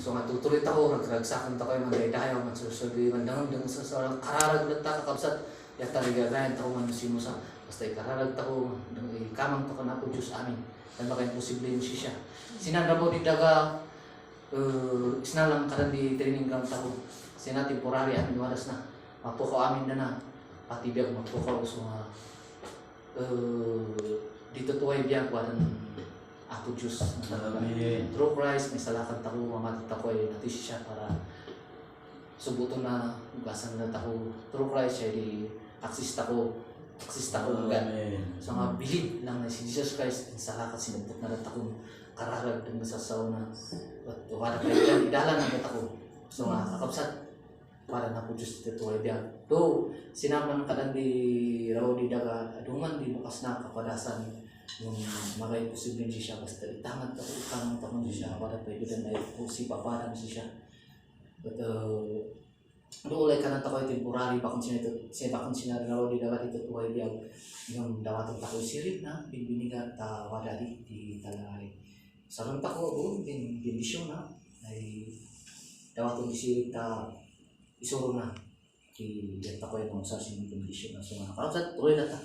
So nga tutuloy ako, nagragsakan ako yung mga dayo, magsusubi, mandang sa kararag na ta, kakabsat, yata ligagayan ako man si Musa, basta ikararag ako, ikamang to ka na po Diyos amin, dan baka imposible yun siya. Sinanda mo di daga, isnalang karan di training ground ako, sina temporary amin waras na, mapukaw amin na pati biyag mapukaw, so nga, dito tuway biyag, waran ako Diyos. Amen. Through Christ, may salakan tako, mamatit ako ay natis siya para subuton na ugasan na tako. Through Christ, siya di access tako God. Amen. So nga, bilib lang na si Jesus Christ, salakan sinubot na rin tako, kararag ng masasaw na, at wala kayo dyan, idalan na rin tako. So nga, kakabsat, para na po Diyos dito ay biyan. Do, sinaman ka lang di raw di daga, aduman di bukas na kapadasan yung mga imposible siya, basta itangan ako, itangan ako siya, para pwede na si paparang siya. But, doon ka nang takoy temporary, bakit sinaraw di dagat ito tuway biyag, yung dawatang takoy sirit na, binbinigat, wadari, di talay. Sarang tako, bindisyon na, ay dawatang sirit, isuro na, di takoy ng usas yung bindisyon na, so mga kausat, tuloy na ta.